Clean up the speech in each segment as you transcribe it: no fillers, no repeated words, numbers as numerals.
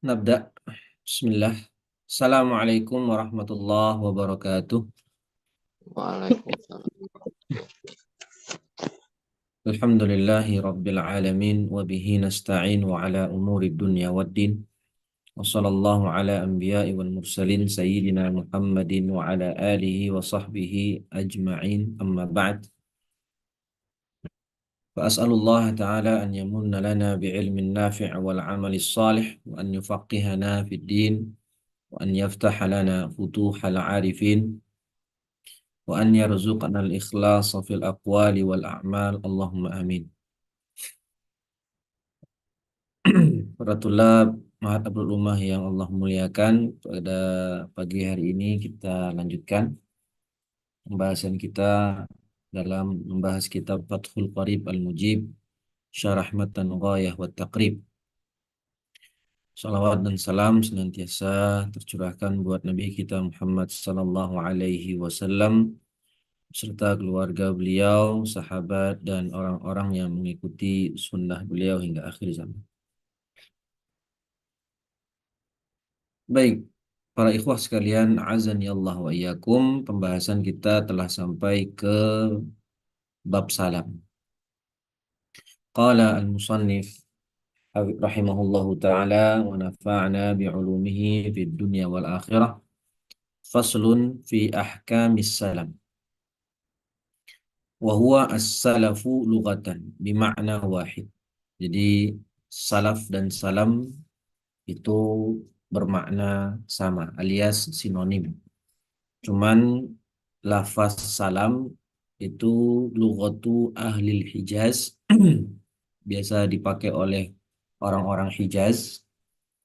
Nabda. Bismillah. Assalamualaikum warahmatullahi wabarakatuh. Waalaikumsalam. Alhamdulillahi rabbil alamin wa bihi nasta'in wa ala umuri dunya waddin. Wa sallallahu ala anbiya'i wal mursalin sayyidina Muhammadin wa ala alihi wa sahbihi ajma'in amma ba'd. Fa as'alullah ta'ala an yamunna lana bi'ilmin nafi' wal 'amalis salih wa an yufaqihana fid din wa an yaftaha lana futuhal 'arifin wa an yarzuqna al-ikhlasa fil aqwali wal a'mal Allahumma amin. Para tulab Mahat Abdul Ummah yang Allah muliakan, pada pagi hari ini kita lanjutkan pembahasan kita dalam membahas kitab Fathul Qarib Al-Mujib Syarah Matan Ghayah wa Taqrib. Salawat dan salam senantiasa tercurahkan buat Nabi kita Muhammad sallallahu alaihi wasallam serta keluarga beliau, sahabat, dan orang-orang yang mengikuti sunnah beliau hingga akhir zaman. Baik, para ikhwah sekalian, azani Allah wa iyyakum, pembahasan kita telah sampai ke bab salam. Qala al-musannif rahimahullahu ta'ala wa nafa'na bi'ulumihi fid dunya wal akhirah. Faslun fi ahkamis salam. Wa huwa as-salafu lughatan bima'na wahid. Jadi salaf dan salam itu bermakna sama alias sinonim. Cuman lafaz salam itu lughatu ahlil Hijaz biasa dipakai oleh orang-orang Hijaz,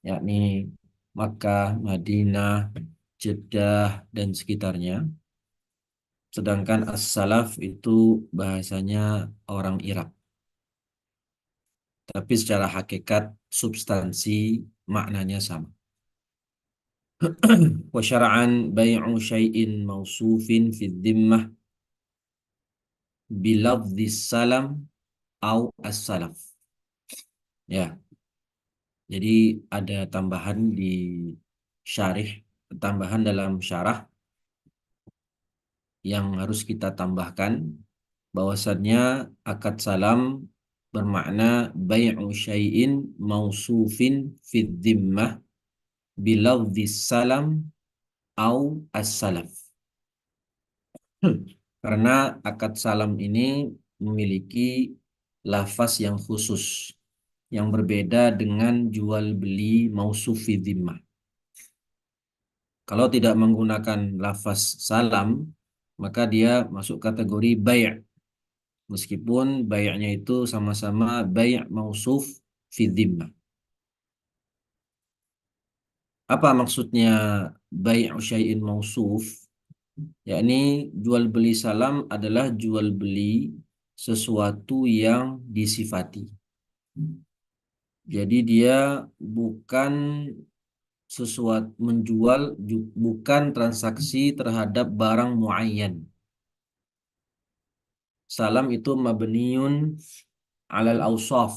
yakni Makkah, Madinah, Jeddah, dan sekitarnya. Sedangkan as-salaf itu bahasanya orang Irak. Tapi secara hakikat substansi maknanya sama. Wa syara'an bai'u syai'in mausufin fi dhimmah bilafdhis salam au as-salaf. Ya, jadi ada tambahan di syarih, tambahan dalam syarah yang harus kita tambahkan bahwasannya akad salam bermakna bai'u syai'in mausufin fi dhimmah bilafdhis salam au as-salaf. Karena akad salam ini memiliki lafaz yang khusus yang berbeda dengan jual beli mausuf fi dhimmah. Kalau tidak menggunakan lafaz salam, maka dia masuk kategori bai'. Meskipun bai'nya itu sama-sama bai' mausuf fi dhimmah. Apa maksudnya bai'u syai'in mausuf? Yakni jual beli salam adalah jual beli sesuatu yang disifati. Jadi dia bukan sesuatu menjual, bukan transaksi terhadap barang muayyan. Salam itu mabniun alal awsaf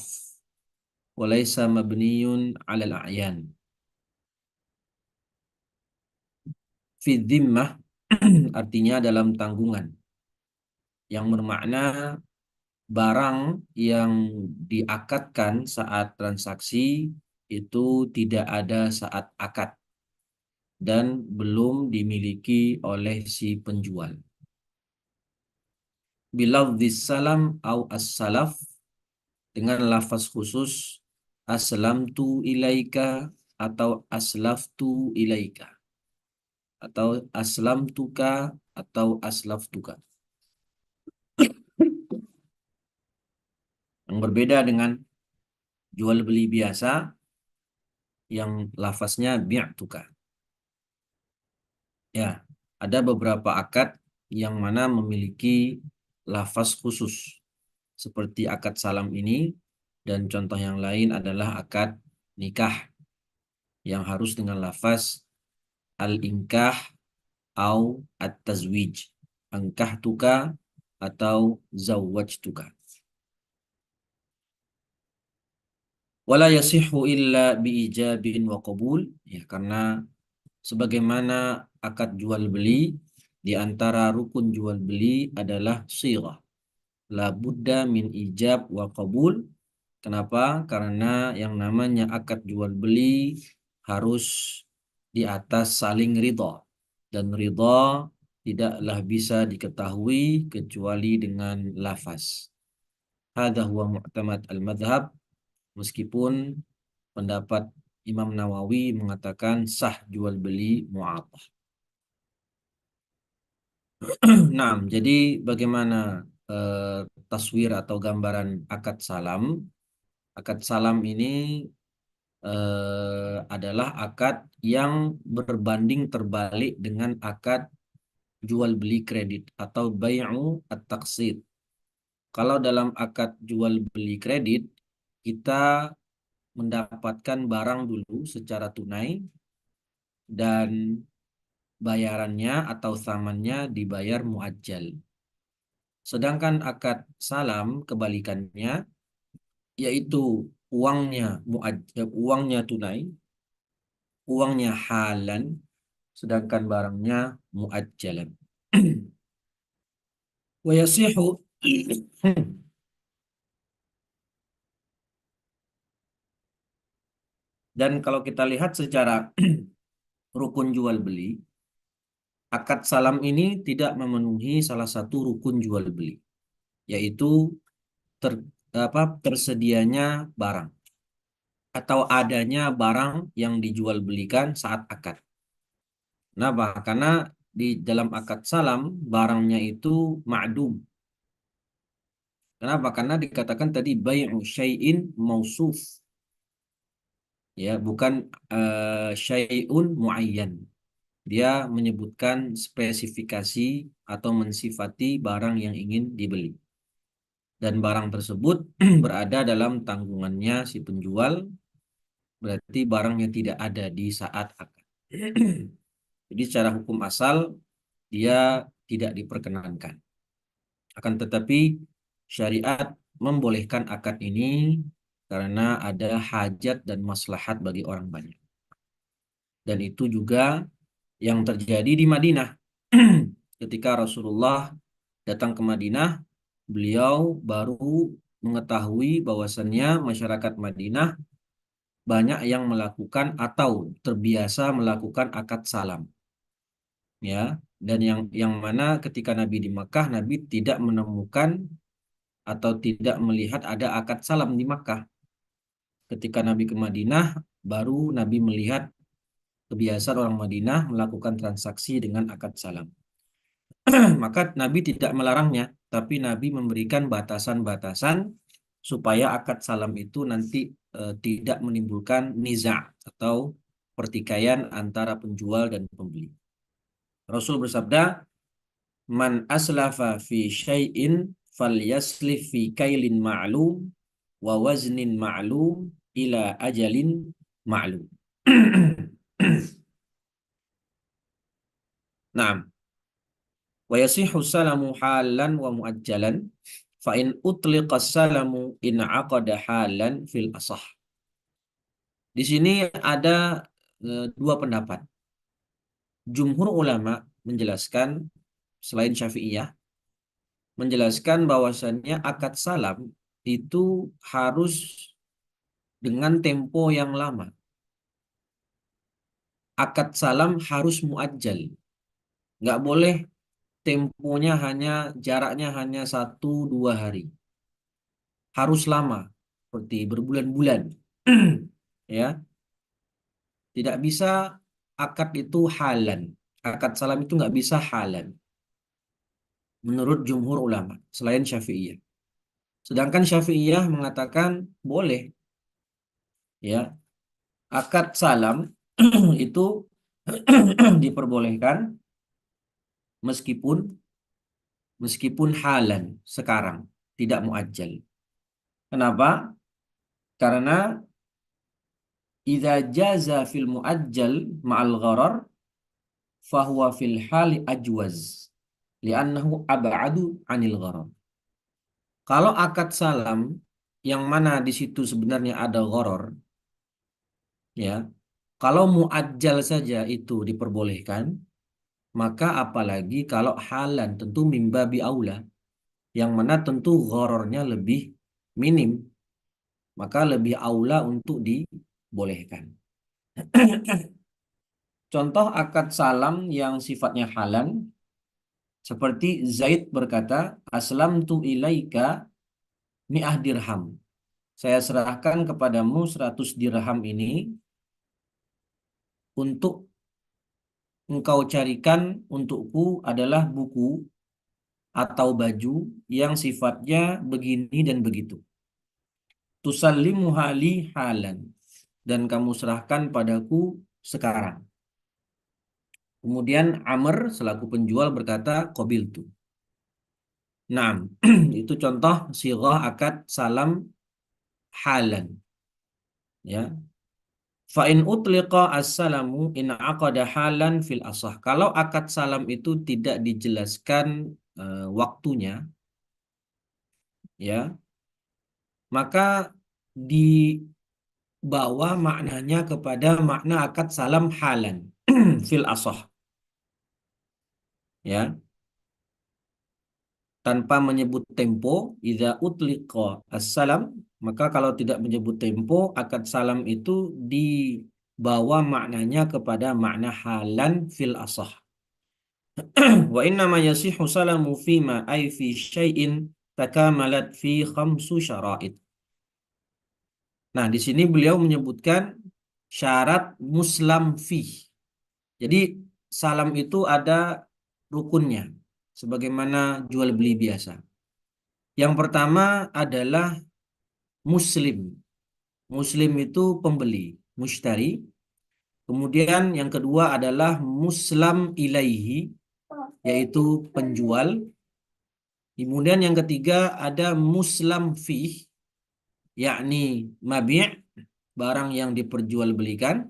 walaysa mabniun alal a'yan. Fi dhimmah artinya dalam tanggungan, yang bermakna barang yang diakadkan saat transaksi itu tidak ada saat akad dan belum dimiliki oleh si penjual. Bilafdhis salam au as-salaf, dengan lafaz khusus aslamtu ilaika atau aslaftu ilaika atau aslamtuka atau aslaftuka. Yang berbeda dengan jual beli biasa yang lafaznya bi'tuka. Ya, ada beberapa akad yang mana memiliki lafaz khusus seperti akad salam ini, dan contoh yang lain adalah akad nikah yang harus dengan lafaz al-inkah au at-tazwij, angkahtuka atau zawwajtuka. Wala yasihu illa biijabin wa qabul, ya karena sebagaimana akad jual beli, di antara rukun jual beli adalah shirah. La budda min ijab wa qabul. Kenapa? Karena yang namanya akad jual beli harus di atas saling ridha. Dan ridha tidaklah bisa diketahui kecuali dengan lafaz. Hadza huwa mu'tamad al-madhhab, meskipun pendapat Imam Nawawi mengatakan sah jual beli mu'athah. Nah, jadi bagaimana taswir atau gambaran akad salam? Akad salam ini adalah akad yang berbanding terbalik dengan akad jual beli kredit atau bai'u at-taqsid. Kalau dalam akad jual beli kredit, kita mendapatkan barang dulu secara tunai dan bayarannya atau thamannya dibayar muajjal. Sedangkan akad salam kebalikannya, yaitu uangnya tunai, uangnya halan, sedangkan barangnya muajjalan. Wa yasihu dan kalau kita lihat secara rukun jual beli, akad salam ini tidak memenuhi salah satu rukun jual beli, yaitu ter, tersedianya barang atau adanya barang yang dijual belikan saat akad. Kenapa? Karena di dalam akad salam barangnya itu ma'dum. Kenapa? Karena dikatakan tadi bai'u syai'in mausuf, ya, bukan syai'un muayyan. Dia menyebutkan spesifikasi atau mensifati barang yang ingin dibeli. Dan barang tersebut berada dalam tanggungannya si penjual, berarti barangnya tidak ada di saat akad. Jadi secara hukum asal dia tidak diperkenankan. Akan tetapi syariat membolehkan akad ini karena ada hajat dan maslahat bagi orang banyak. Dan itu juga yang terjadi di Madinah. Ketika Rasulullah datang ke Madinah, beliau baru mengetahui bahwasannya masyarakat Madinah banyak yang melakukan atau terbiasa melakukan akad salam, ya. Dan yang mana ketika Nabi di Makkah, Nabi tidak menemukan atau tidak melihat ada akad salam di Makkah. Ketika Nabi ke Madinah, baru Nabi melihat kebiasaan orang Madinah melakukan transaksi dengan akad salam. Maka Nabi tidak melarangnya, tapi Nabi memberikan batasan-batasan supaya akad salam itu nanti tidak menimbulkan niza' atau pertikaian antara penjual dan pembeli. Rasul bersabda, "Man aslafa fi syai'in falyaslif fi kailin ma'lum wa waznin ma'lum ila ajalin ma'lum." Naam. Wa yasihu salamu halan wa muajjalan fa in utliqa salamu in aqada halan fil asah. Di sini ada dua pendapat. Jumhur ulama menjelaskan, selain Syafi'iyah, menjelaskan bahwasannya akad salam itu harus dengan tempo yang lama. Akad salam harus muajjal. Nggak boleh temponya jaraknya hanya 1-2 hari. Harus lama, seperti berbulan-bulan. Ya, tidak bisa akad itu halan. Akad salam itu nggak bisa halan. Menurut jumhur ulama, selain Syafi'iyah. Sedangkan Syafi'iyah mengatakan boleh, ya, akad salam itu diperbolehkan meskipun meskipun halan sekarang, tidak muajjal. Kenapa? Karena idza jaza fil muajjal ma'al gharar fahuwa fil hali ajwaz li'annahu ab'adu 'anil gharar. Kalau akad salam yang mana di situ sebenarnya ada gharar, ya. Kalau muajjal saja itu diperbolehkan, maka apalagi kalau halan, tentu mimbabi aula, yang mana tentu gharornya lebih minim, maka lebih aula untuk dibolehkan. Contoh akad salam yang sifatnya halan, seperti Zaid berkata, aslamtu ilaika mi'ah dirham. Saya serahkan kepadamu 100 dirham ini untuk engkau carikan untukku adalah buku atau baju yang sifatnya begini dan begitu. Tusallimuha li halan. Dan kamu serahkan padaku sekarang. Kemudian Amr selaku penjual berkata, qabiltu. Nah, itu contoh sirah akad salam halan. Ya. Fa in utliqa as-salamu in aqada halan fil asah. Kalau akad salam itu tidak dijelaskan waktunya, ya, maka dibawa maknanya kepada makna akad salam halan fil asah, ya, tanpa menyebut tempo. Idza utliqa as-salam, maka kalau tidak menyebut tempo, akad salam itu dibawa maknanya kepada makna halan fil asah. Wa inna ma yasihu salamu fima ay fi syai'in takamalat fi khamsu syara'id. Nah, di sini beliau menyebutkan syarat muslam fi. Jadi salam itu ada rukunnya sebagaimana jual beli biasa. Yang pertama adalah muslim. Muslim itu pembeli, mushtari. Kemudian yang kedua adalah muslam ilaihi, yaitu penjual. Kemudian yang ketiga ada muslam fih, yakni mabi', barang yang diperjualbelikan.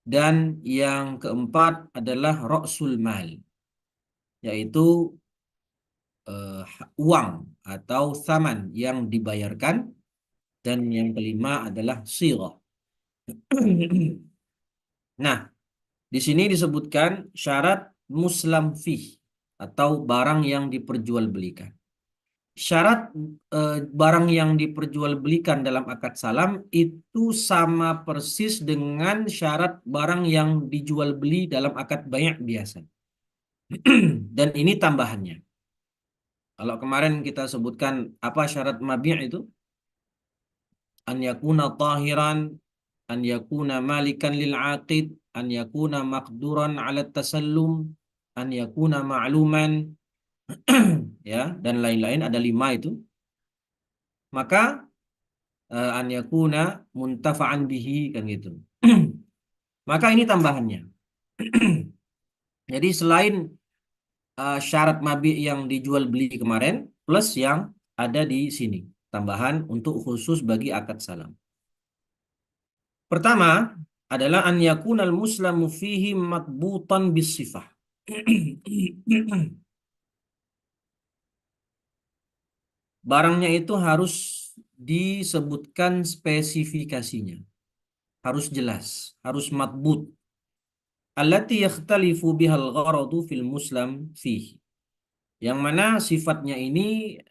Dan yang keempat adalah ra'sul mal, yaitu uang atau thaman yang dibayarkan. Dan yang kelima adalah sirah. Nah, di sini disebutkan syarat muslam fih atau barang yang diperjualbelikan. Syarat barang yang diperjualbelikan dalam akad salam itu sama persis dengan syarat barang yang dijual beli dalam akad bay' biasa. Dan ini tambahannya. Kalau kemarin kita sebutkan apa syarat mabi' itu? An yakuna tahiran, an yakuna malikan lil aqid, an yakuna maqduran ala tasallum, an yakuna ma'luman, ya, dan lain-lain, ada 5 itu. Maka an yakuna muntafa'an bihi, kan gitu. Maka ini tambahannya. Jadi selain syarat mabi yang dijual beli kemarin plus yang ada di sini, tambahan untuk khusus bagi akad salam. Pertama adalah an yakunal muslamu fihi matbutan bisifah. Barangnya itu harus disebutkan spesifikasinya. Harus jelas, harus matbut. Allati yakhtalifu bihal gharadu fil muslam fihi. Yang mana sifatnya ini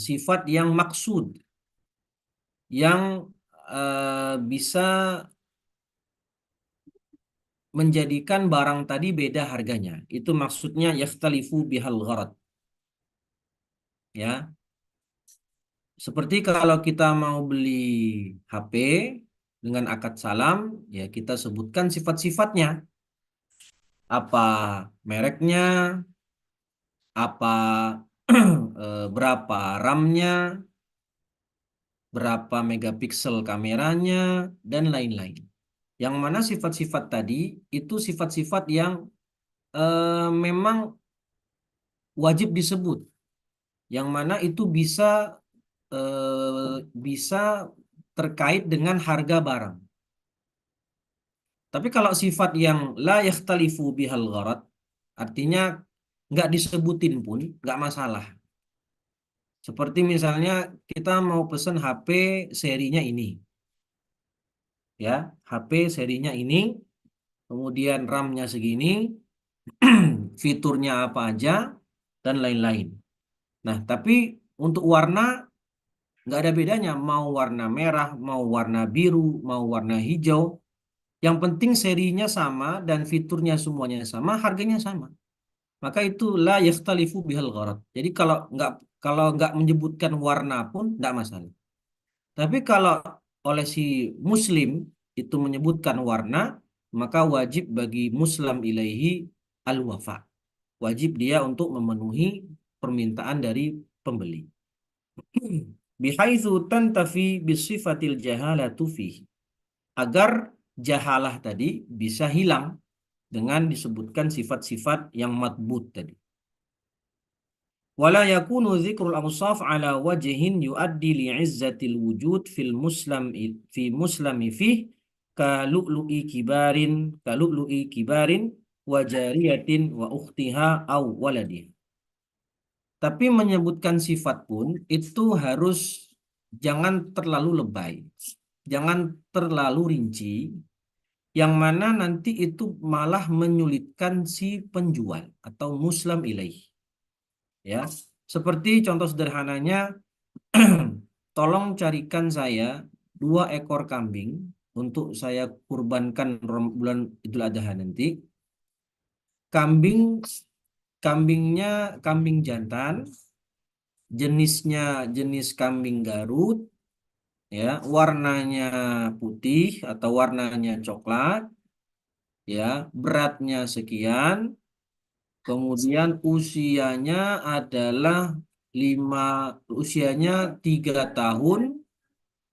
sifat yang maksud, yang bisa menjadikan barang tadi beda harganya. Itu maksudnya yakhtalifu bihal gharad. Ya, seperti kalau kita mau beli HP dengan akad salam, ya kita sebutkan sifat-sifatnya. Apa mereknya, apa berapa RAM-nya, berapa megapiksel kameranya, dan lain-lain. Yang mana sifat-sifat tadi itu sifat-sifat yang memang wajib disebut, yang mana itu bisa terkait dengan harga barang. Tapi kalau sifat yang la yakhtalifu bihal gharad, artinya nggak disebutin pun nggak masalah. Seperti misalnya kita mau pesan HP serinya ini, ya, HP serinya ini, kemudian RAM-nya segini, fiturnya apa aja, dan lain-lain. Nah, tapi untuk warna nggak ada bedanya, mau warna merah, mau warna biru, mau warna hijau. Yang penting serinya sama dan fiturnya semuanya sama, harganya sama. Maka itu la yakhtalifu bihal gharad. Jadi kalau nggak menyebutkan warna pun nggak masalah. Tapi kalau oleh si muslim itu menyebutkan warna, maka wajib bagi muslim ilaihi al-wafa. Wajib dia untuk memenuhi permintaan dari pembeli. Bihaitsu tantafi bisifatil jahalatu fihi. Agar jahalah tadi bisa hilang dengan disebutkan sifat-sifat yang matbut tadi. Wala yakunu dzikrul awsaf ala wajhin yuaddi li'izzatil wujud fi muslami fih ka lu'lu'i kibarin wa jariyatin wa ukhtiha aw waladiha. Tapi menyebutkan sifat pun itu harus jangan terlalu lebay, jangan terlalu rinci, yang mana nanti itu malah menyulitkan si penjual atau muslim ilaih. Ya, seperti contoh sederhananya, tolong carikan saya 2 ekor kambing untuk saya kurbankan bulan Idul Adha nanti. Kambing kambingnya kambing jantan, jenisnya jenis kambing Garut, ya, warnanya putih atau warnanya coklat, ya, beratnya sekian, kemudian adalah lima usianya 3 tahun,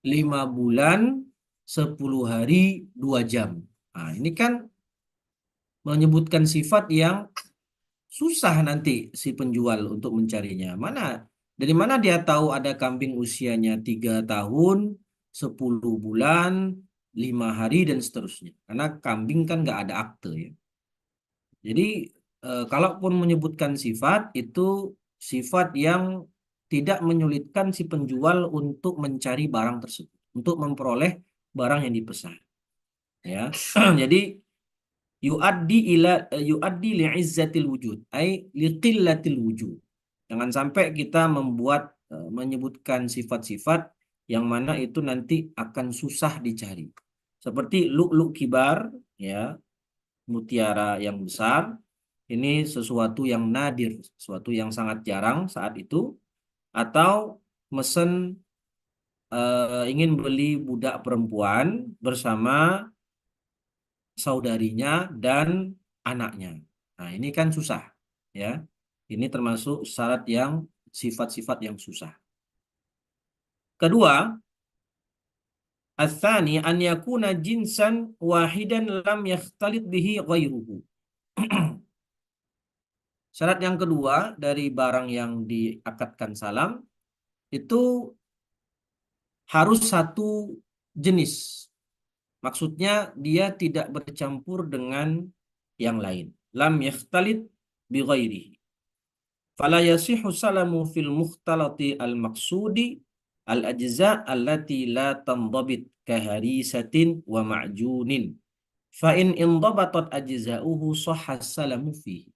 5 bulan, 10 hari, 2 jam. Nah, ini kan menyebutkan sifat yang susah nanti si penjual untuk mencarinya. Dari mana dia tahu ada kambing usianya 3 tahun, 10 bulan, 5 hari, dan seterusnya. Karena kambing kan nggak ada akte ya. Jadi kalaupun menyebutkan sifat itu sifat yang tidak menyulitkan si penjual untuk mencari barang tersebut, untuk memperoleh barang yang dipesan. Ya, jadi yuaddi li'izzatil wujud, ay liqillatil wujud. Jangan sampai kita menyebutkan sifat-sifat yang mana itu nanti akan susah dicari. Seperti lu'lu' kibar, ya, mutiara yang besar, ini sesuatu yang nadir, sesuatu yang sangat jarang saat itu. Atau mesen ingin beli budak perempuan bersama saudarinya dan anaknya. Nah, ini kan susah, ya. Ini termasuk syarat yang sifat-sifat yang susah. Kedua, ats-tsani an yakuna jinsan wahidan lam yakhtalit bihi ghairuhu. Syarat yang kedua dari barang yang diakadkan salam itu harus satu jenis. Maksudnya dia tidak bercampur dengan yang lain. Lam yakhtalit bi ghairihi. Fala yasihu salamu fil mukhtalati al-maqsudi al-ajza allati la tandabit kaharisatin wa ma'junin. Fa in indabatat ajza'uhu sahha salamu fihi.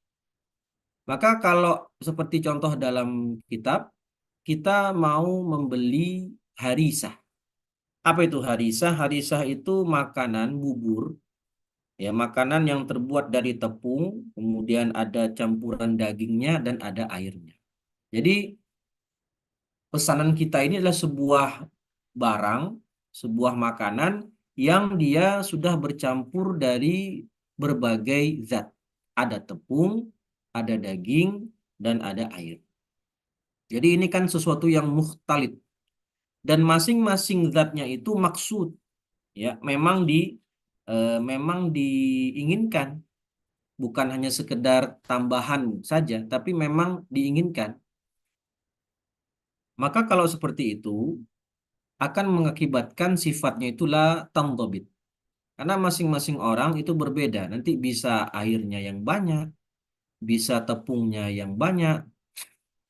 Maka kalau seperti contoh dalam kitab, kita mau membeli harisah. Apa itu harisah? Harisah itu makanan bubur, ya, makanan yang terbuat dari tepung, kemudian ada campuran dagingnya dan ada airnya. Jadi pesanan kita ini adalah sebuah barang, sebuah makanan yang dia sudah bercampur dari berbagai zat. Ada tepung, ada daging, dan ada air. Jadi ini kan sesuatu yang mukhtalid. Dan masing-masing zatnya itu maksud, ya, memang diinginkan, bukan hanya sekedar tambahan saja, tapi memang diinginkan. Maka kalau seperti itu akan mengakibatkan sifatnya itulah tamdobit. Karena masing-masing orang itu berbeda. Nanti bisa airnya yang banyak, bisa tepungnya yang banyak,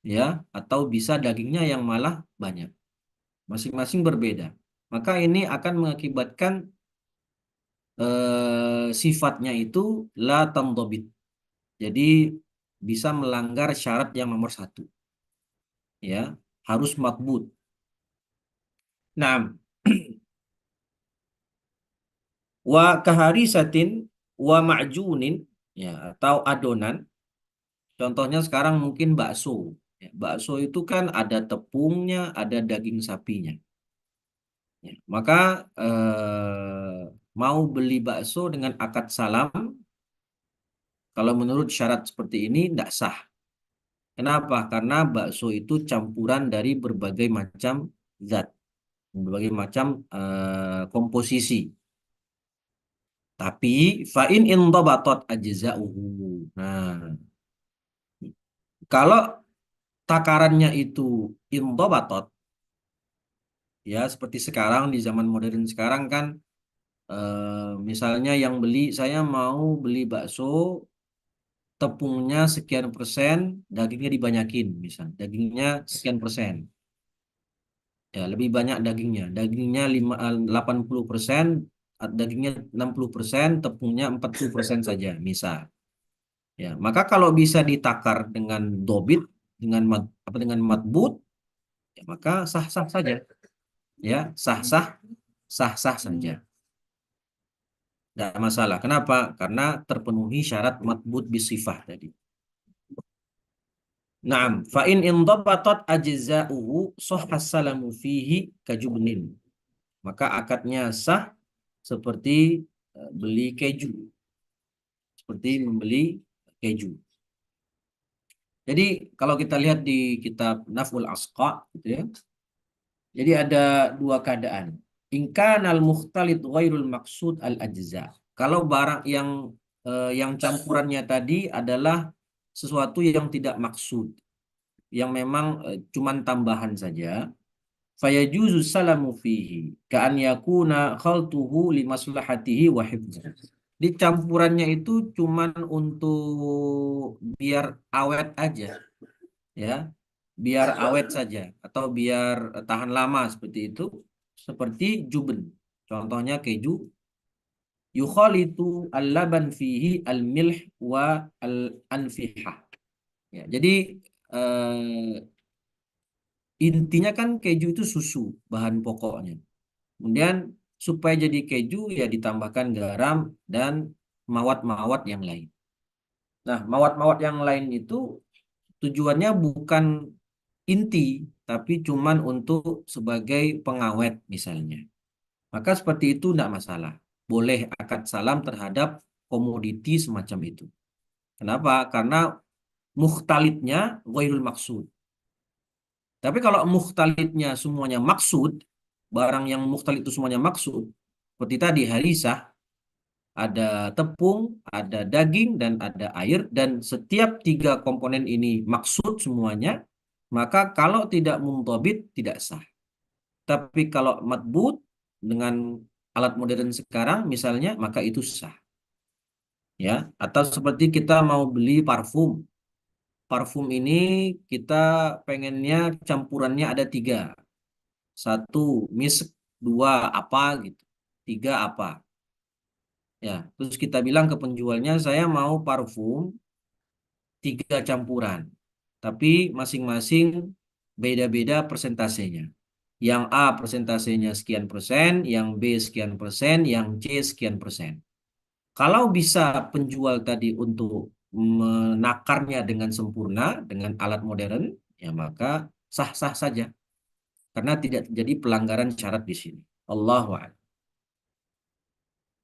ya, atau bisa dagingnya yang malah banyak. Masing-masing berbeda. Maka ini akan mengakibatkan sifatnya itu la tamdobit. Jadi bisa melanggar syarat yang nomor satu, ya, harus matbut. Nah, wa kaharisatin wa ma'junin, ya, atau adonan. Contohnya sekarang mungkin bakso. Ya, bakso itu kan ada tepungnya, ada daging sapinya. Ya, maka mau beli bakso dengan akad salam, kalau menurut syarat seperti ini tidak sah. Kenapa? Karena bakso itu campuran dari berbagai macam zat, berbagai macam komposisi. Tapi fa'in indabatot ajza'uhu. Nah, kalau takarannya itu indabatot, ya seperti sekarang di zaman modern sekarang kan, misalnya yang beli, saya mau beli bakso tepungnya sekian persen, dagingnya dibanyakin, misal dagingnya sekian persen, ya lebih banyak dagingnya, dagingnya 80%, dagingnya 60%, tepungnya 40% saja, misal. Ya, maka kalau bisa ditakar dengan dobit, dengan apa, dengan matbut, ya maka sah-sah saja, ya sah-sah, sah-sah saja, tidak masalah. Kenapa? Karena terpenuhi syarat matbut bisifah tadi. Naam, fa in indabatat ajza'uhu sahhas salamu fihi kajubnin. Maka akadnya sah seperti beli keju, seperti membeli keju. Jadi kalau kita lihat di kitab Naf'ul Asqa gitu ya. Jadi ada dua keadaan. Al mukhtalit ghairul maksud al ajza. Kalau barang yang campurannya tadi adalah sesuatu yang tidak maksud, yang memang cuman tambahan saja, fayajuzu salamu fihi ka'an yakuna khaltuhu limaslahatihi wa hifdzih. Di campurannya itu cuman untuk biar awet aja, ya, biar awet saja atau biar tahan lama seperti itu, seperti juben. Contohnya keju, yukhalitu al-laban fihi al-milh wa al-anfihah. Ya, jadi eh, intinya kan keju itu susu, bahan pokoknya. Kemudian supaya jadi keju ya ditambahkan garam dan mawat-mawat yang lain. Nah, mawat-mawat yang lain itu tujuannya bukan inti, tapi cuman untuk sebagai pengawet misalnya. Maka seperti itu tidak masalah. Boleh akad salam terhadap komoditi semacam itu. Kenapa? Karena mukhtalitnya ghairul maksud. Tapi kalau mukhtalitnya semuanya maksud, barang yang mukhtalit itu semuanya maksud, seperti tadi harisah, ada tepung, ada daging, dan ada air, dan setiap tiga komponen ini maksud semuanya, maka kalau tidak muntabit, tidak sah. Tapi kalau matbut dengan alat modern sekarang misalnya, maka itu sah. Ya, atau seperti kita mau beli parfum. Parfum ini kita pengennya campurannya ada tiga. Satu misk, dua apa gitu, tiga apa. Ya, terus kita bilang ke penjualnya, saya mau parfum tiga campuran, tapi masing-masing beda-beda persentasenya. Yang A persentasenya sekian persen, yang B sekian persen, yang C sekian persen. Kalau bisa penjual tadi untuk menakarnya dengan sempurna dengan alat modern, ya maka sah-sah saja, karena tidak terjadi pelanggaran syarat di sini. Allahu a'lam.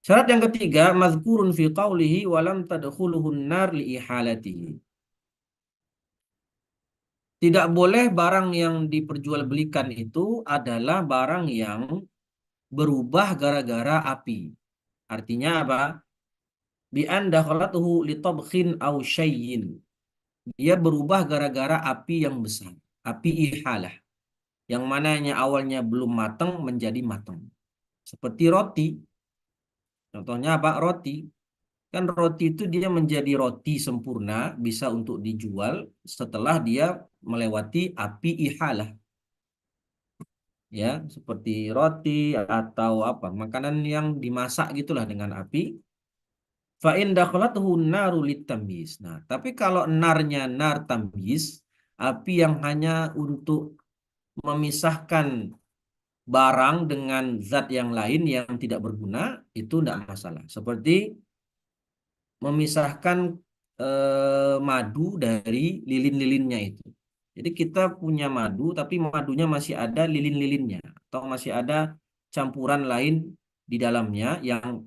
Syarat yang ketiga, mazkurun fi qawlihi walam tadkhuluhun nar li ihalatihi. Tidak boleh barang yang diperjualbelikan itu adalah barang yang berubah gara-gara api. Artinya apa? Bi an dakhalatuhu li tabkhin aw syayyin. Dia berubah gara-gara api yang besar, api ihalah. Yang mananya awalnya belum matang menjadi matang. Seperti roti. Contohnya apa? Roti. Kan roti itu dia menjadi roti sempurna, bisa untuk dijual setelah dia melewati api ihalah, ya, seperti roti atau apa, makanan yang dimasak gitulah dengan api. Fa in dakhalathu naru litamyiz. Nah, tapi kalau narnya nar tamyiz, api yang hanya untuk memisahkan barang dengan zat yang lain yang tidak berguna, itu tidak masalah. Seperti memisahkan madu dari lilin-lilinnya itu. Jadi kita punya madu, tapi madunya masih ada lilin-lilinnya, atau masih ada campuran lain di dalamnya yang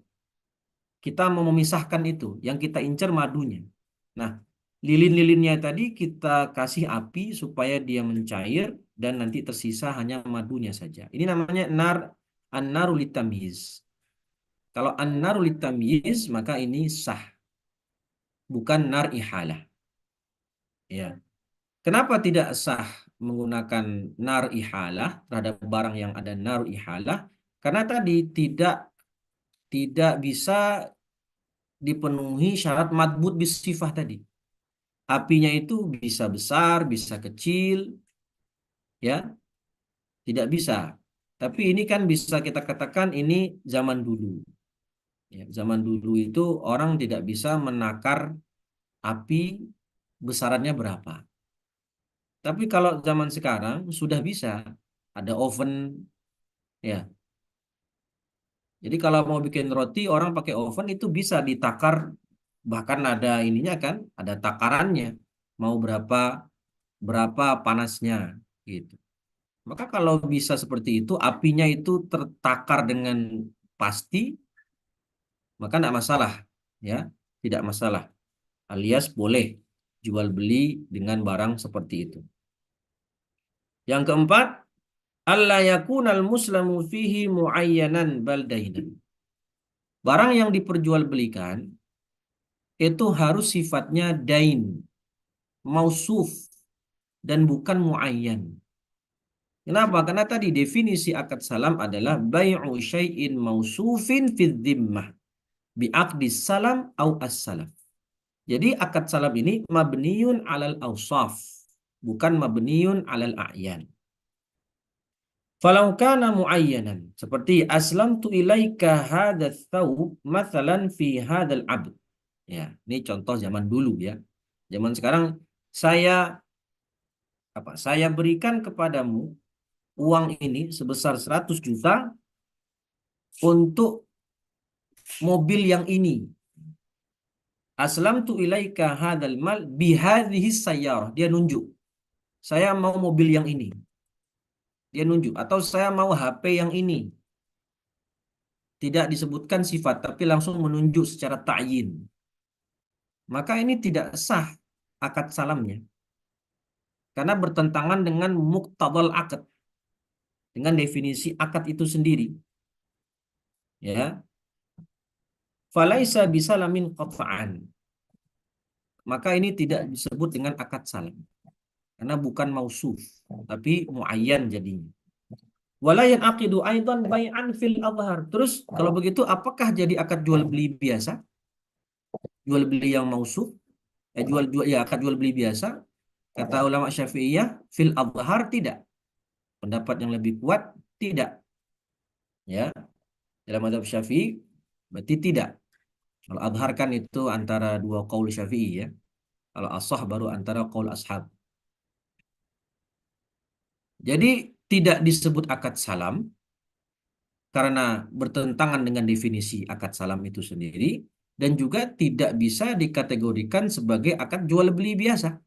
kita mau memisahkan itu, yang kita incar madunya. Nah, lilin-lilinnya tadi kita kasih api supaya dia mencair dan nanti tersisa hanya madunya saja. Ini namanya an-naru litamyiz. Kalau an-naru litamyiz maka ini sah, bukan nar ihalah. Ya. Kenapa tidak sah menggunakan nar ihalah terhadap barang yang ada nar ihalah? Karena tadi tidak bisa dipenuhi syarat matbut bisifah tadi. Apinya itu bisa besar, bisa kecil, ya, tidak bisa. Tapi ini kan bisa kita katakan ini zaman dulu. Ya, zaman dulu itu orang tidak bisa menakar api besarannya berapa. Tapi kalau zaman sekarang sudah bisa, ada oven, ya. Jadi kalau mau bikin roti, orang pakai oven itu bisa ditakar, bahkan ada ininya kan, ada takarannya, mau berapa berapa panasnya, gitu. Maka kalau bisa seperti itu, apinya itu tertakar dengan pasti, maka tidak masalah, ya, tidak masalah. Alias boleh jual beli dengan barang seperti itu. Yang keempat, alla yakunal muslamu fihi muayyanan bal dainan. Barang yang diperjualbelikan itu harus sifatnya dain, mausuf, dan bukan muayyan. Kenapa? Karena tadi definisi akad salam adalah bai'u syai'in mausufin fid dhimmah bi'aqdis salam au as-salaf. Jadi akad salam ini mabniun alal awsaf, bukan mabniun alal a'yan. Falau kana muayyanan, seperti aslamtu ilaika hadzal thawb mathalan fi hadzal 'abd. Ya, ini contoh zaman dulu ya. Zaman sekarang saya saya berikan kepadamu uang ini sebesar 100 juta untuk mobil yang ini. Aslamtu ilaika hadzal mal bihadhihi sayyarah. Dia nunjuk. Saya mau mobil yang ini. Dia nunjuk. Atau saya mau HP yang ini. Tidak disebutkan sifat, tapi langsung menunjuk secara ta'yin. Maka ini tidak sah akad salamnya. Karena bertentangan dengan muqtadal akad. Dengan definisi akad itu sendiri. Ya. Falaisa bisalamin qat'an. Maka ini tidak disebut dengan akad salam. Karena bukan mausuf, tapi muayyan jadinya. Wala yanaqidu aidan bai'an fil adhar. Terus kalau begitu apakah jadi akad jual beli biasa? Jual beli yang mausuf? Akad jual beli biasa? Kata ulama Syafi'iyah, fil adhar tidak. Pendapat yang lebih kuat tidak. Ya, dalam mazhab Syafi'i berarti tidak. Kalau adhar kan itu antara dua qaul Syafi'i ya. Kalau ashah baru antara qaul ashab. Jadi tidak disebut akad salam karena bertentangan dengan definisi akad salam itu sendiri dan juga tidak bisa dikategorikan sebagai akad jual beli biasa.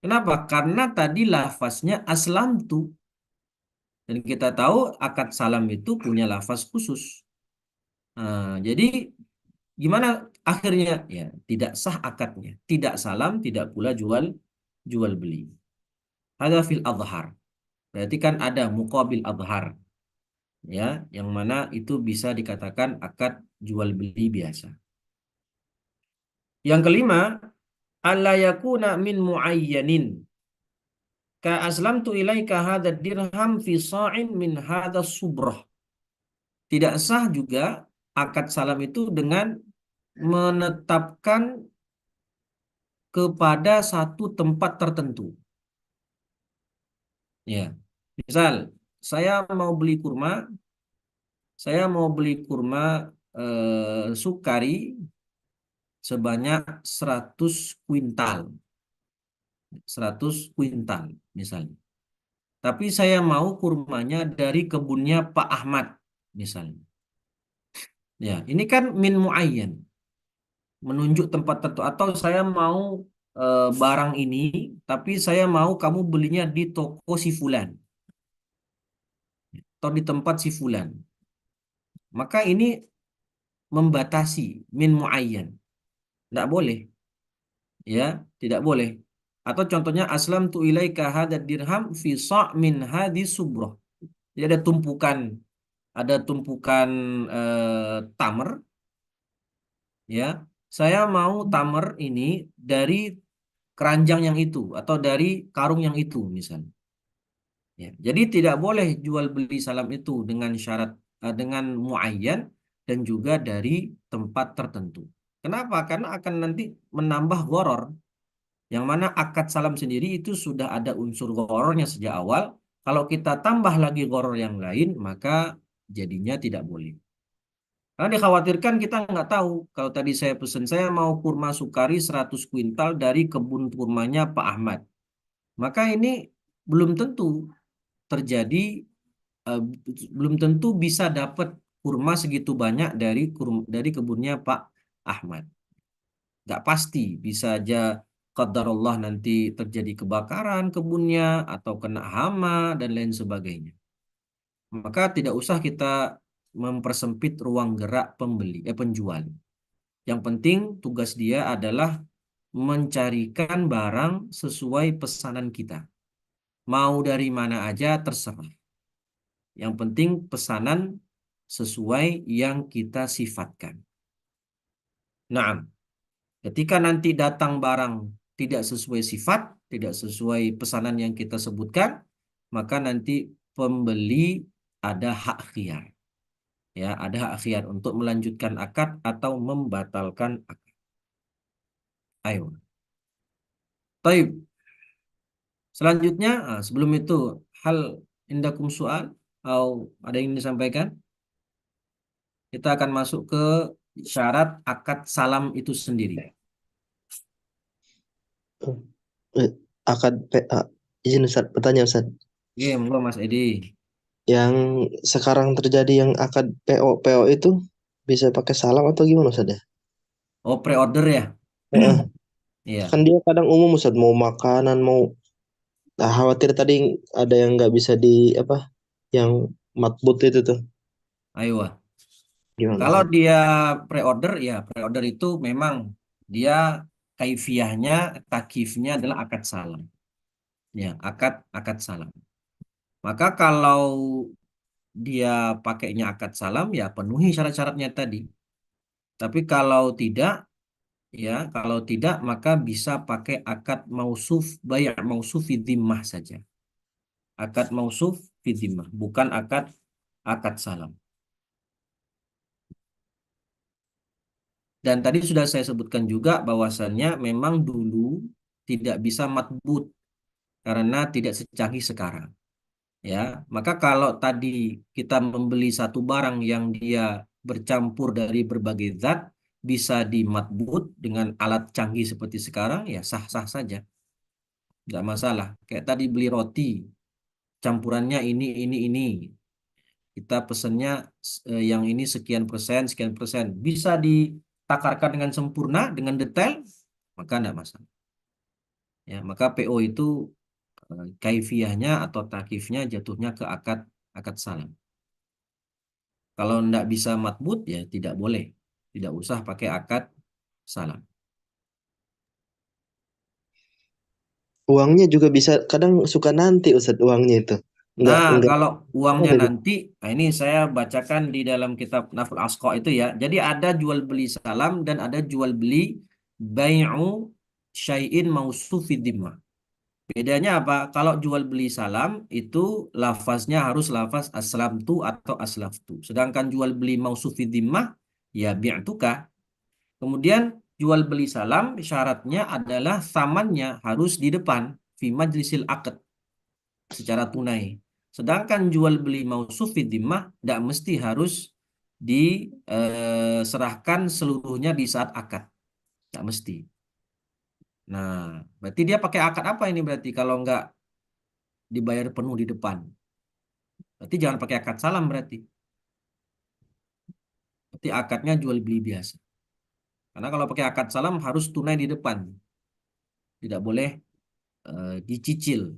Kenapa? Karena tadi lafaznya aslamtu dan kita tahu akad salam itu punya lafaz khusus. Nah, jadi gimana akhirnya? Ya, tidak sah akadnya, tidak salam, tidak pula jual beli. Ada fil adhar. Berarti kan ada muqabil adhar. Ya, yang mana itu bisa dikatakan akad jual beli biasa. Yang kelima, alla yakuna min muayyanin. Ka aslamtu ilaika hadzal dirham fi sa'in min hadzal subrah. Tidak sah juga akad salam itu dengan menetapkan kepada satu tempat tertentu. Ya, misal saya mau beli kurma, sukari sebanyak 100 kuintal, 100 kuintal misalnya. Tapi saya mau kurmanya dari kebunnya Pak Ahmad misalnya. Ya, ini kan min muayyan, menunjuk tempat tertentu. Atau saya mau barang ini, tapi saya mau kamu belinya di toko si fulan atau di tempat si fulan. Maka ini membatasi min muayyan. Tidak boleh, ya, tidak boleh. Atau contohnya aslam tu ilaika hadad dirham fi sa' min hadis subroh. Jadi ada tumpukan tamer, ya. Saya mau tamer ini dari keranjang yang itu atau dari karung yang itu misalnya. Ya. Jadi tidak boleh jual beli salam itu dengan syarat dengan muayyan dan juga dari tempat tertentu. Kenapa? Karena akan nanti menambah gharar. Yang mana akad salam sendiri itu sudah ada unsur gharornya sejak awal. Kalau kita tambah lagi gharar yang lain, maka jadinya tidak boleh. Karena dikhawatirkan kita nggak tahu. Kalau tadi saya pesan, saya mau kurma sukari 100 kuintal dari kebun kurmanya Pak Ahmad. Maka ini belum tentu terjadi, eh, belum tentu bisa dapat kurma segitu banyak dari kebunnya Pak Ahmad. Nggak pasti, bisa aja qadarullah nanti terjadi kebakaran kebunnya atau kena hama dan lain sebagainya. Maka tidak usah kita mempersempit ruang gerak penjual. Yang penting tugas dia adalah mencarikan barang sesuai pesanan kita. Mau dari mana aja terserah. Yang penting pesanan sesuai yang kita sifatkan. Nah, ketika nanti datang barang tidak sesuai sifat, tidak sesuai pesanan yang kita sebutkan, maka nanti pembeli ada hak khiyar. Ya, ada hak khiyar untuk melanjutkan akad atau membatalkan akad. Ayo. Taib. Selanjutnya, sebelum itu, hal indakum soal, atau ada yang disampaikan? Kita akan masuk ke syarat akad salam itu sendiri. Eh, Akad PA. Izin Ustaz, bertanya Ustaz. Oke, monggo Mas Edi. Yang sekarang terjadi yang akad PO itu bisa pakai salam atau gimana Ustaz ya? Oh, pre-order ya? Heeh. Iya, Kan dia kadang umum Ustaz, mau makanan, mau khawatir tadi ada yang nggak bisa di apa, yang matbut itu tuh. ayo. Gimana Kalau Ustaz? dia pre-order, ya pre-order itu memang dia kaifiahnya, takifnya adalah akad salam. Ya, akad salam. Maka kalau dia pakainya akad salam, ya penuhi syarat-syaratnya tadi. Tapi kalau tidak maka bisa pakai akad mausuf, bayar mausuf fi dhimmah saja. Akad mausuf fi dhimmah, bukan akad akad salam. Dan tadi sudah saya sebutkan juga bahwasannya memang dulu tidak bisa matbut karena tidak secanggih sekarang. Ya, maka kalau tadi kita membeli satu barang yang dia bercampur dari berbagai zat, bisa dimatbut dengan alat canggih seperti sekarang, ya sah-sah saja, nggak masalah. Kayak tadi beli roti, campurannya ini. Kita pesennya yang ini sekian persen. Bisa ditakarkan dengan sempurna, dengan detail, maka enggak masalah. Ya, maka PO itu kaifiyahnya atau takifnya jatuhnya ke akad akad salam. Kalau enggak bisa matbut ya tidak boleh. Tidak usah pakai akad salam. Uangnya juga bisa kadang suka nanti Ustaz, uangnya itu. Nah, Enggak kalau uangnya ada gitu. nanti, nah ini saya bacakan di dalam kitab Naful Asqa itu ya. Jadi ada jual beli salam dan ada jual beli bai'u syai'in mausufid dhimmah. Bedanya apa? Kalau jual beli salam itu lafaznya harus lafaz aslamtu atau aslaftu. Sedangkan jual beli mausufid dhimmah ya bi'tuka. Kemudian jual beli salam syaratnya adalah samannya harus di depan fi majlisil akad secara tunai. Sedangkan jual beli mausuf fid dhimmah tidak mesti harus diserahkan seluruhnya di saat akad. Tidak mesti. Nah, berarti dia pakai akad apa ini berarti kalau nggak dibayar penuh di depan? Berarti jangan pakai akad salam berarti. Berarti akadnya jual beli biasa. Karena kalau pakai akad salam harus tunai di depan. Tidak boleh dicicil.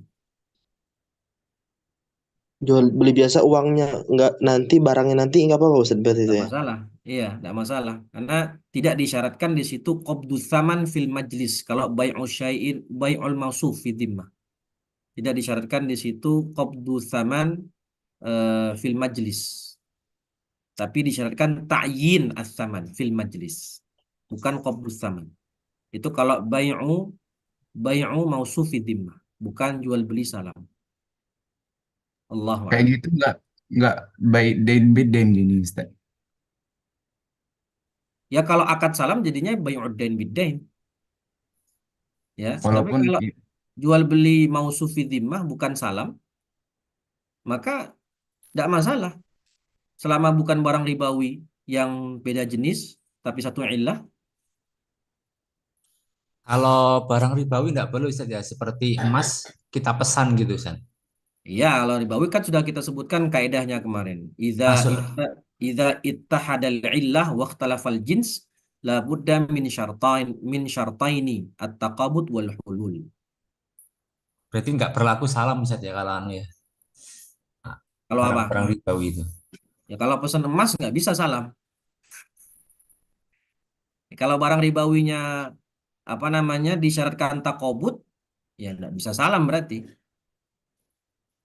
Jual beli biasa uangnya nggak nanti barangnya nanti nggak apa-apa Ustaz berarti itu Tidak ya. masalah. Iya, tidak masalah. Karena tidak disyaratkan di situ qabdu tsaman fil majlis. Kalau bai'u syai'in, bai'ul mausuf fi dhimmah. Tidak disyaratkan di situ qabdu tsaman fil majlis. Tapi disyaratkan ta'yin as-saman fil majlis. Bukan qabdu tsaman. Itu kalau bai'u mausuf fi dhimmah. Bukan jual beli salam. Allahu Kayak a'lam. gitu nggak by dain bidain gini Ustaz. Ya kalau akad salam jadinya bai'ud dain bid-dain. Ya, tapi Walaupun kalau jual beli mausuf fi dhimmah bukan salam, maka tidak masalah. Selama bukan barang ribawi yang beda jenis, tapi satu illah, Kalau barang ribawi nggak boleh Ustaz ya, seperti emas kita pesan gitu Ustaz. ya kalau ribawi kan sudah kita sebutkan kaidahnya kemarin. Masuk Idza ittahadal illah wa ikhtalafal jins, la budda min syartaini at-taqabud wal hulul. berarti nggak berlaku salam Ustaz ya kalau anu ya, Kalau apa? barang-barang ribawi itu. Ya kalau pesan emas nggak bisa salam. Kalau barang ribawinya apa namanya disyaratkan takobut, ya nggak bisa salam berarti.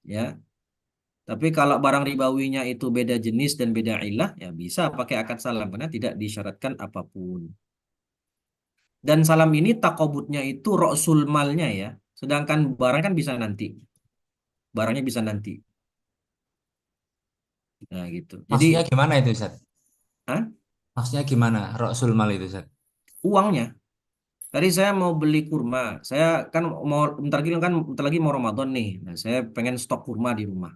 Ya, tapi kalau barang ribawinya itu beda jenis dan beda ilah, ya bisa pakai akad salam karena tidak disyaratkan apapun. Dan salam ini takobutnya itu roksul malnya ya, sedangkan barang kan bisa nanti, barangnya bisa nanti. Nah gitu. Jadi, Maksudnya gimana itu Ustaz? ah, Maksudnya gimana Rasul Mal itu Ustaz? uangnya. Tadi saya mau beli kurma, saya kan mau bentar lagi mau Ramadan nih. Nah, saya pengen stok kurma di rumah.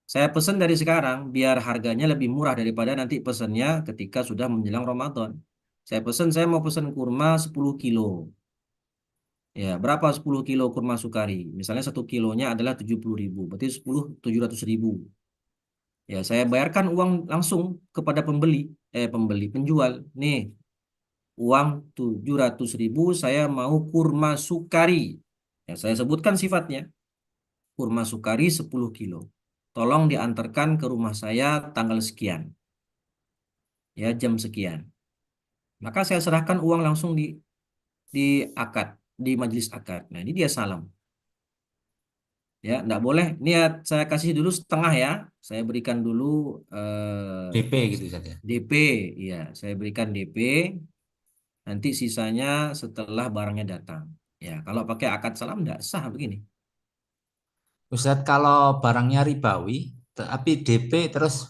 Saya pesen dari sekarang biar harganya lebih murah daripada nanti pesennya ketika sudah menjelang Ramadan. Saya mau pesen kurma 10 kilo. Ya, berapa 10 kilo kurma Sukari? Misalnya 1 kilonya adalah 70.000, berarti 10 700.000. Ya, saya bayarkan uang langsung kepada penjual. Nih, uang 700.000 saya mau kurma Sukari. Ya, saya sebutkan sifatnya. Kurma Sukari 10 kilo. Tolong diantarkan ke rumah saya tanggal sekian. Ya, jam sekian. Maka saya serahkan uang langsung di akad, di majelis akad. Nah, ini dia salam. Ya, enggak boleh. Ini ya, saya kasih dulu setengah ya. Saya berikan dulu DP gitu Ustaz ya. DP. Ya, saya berikan DP. Nanti sisanya setelah barangnya datang. Ya, kalau pakai akad salam enggak sah begini. Ustaz kalau barangnya ribawi tapi DP terus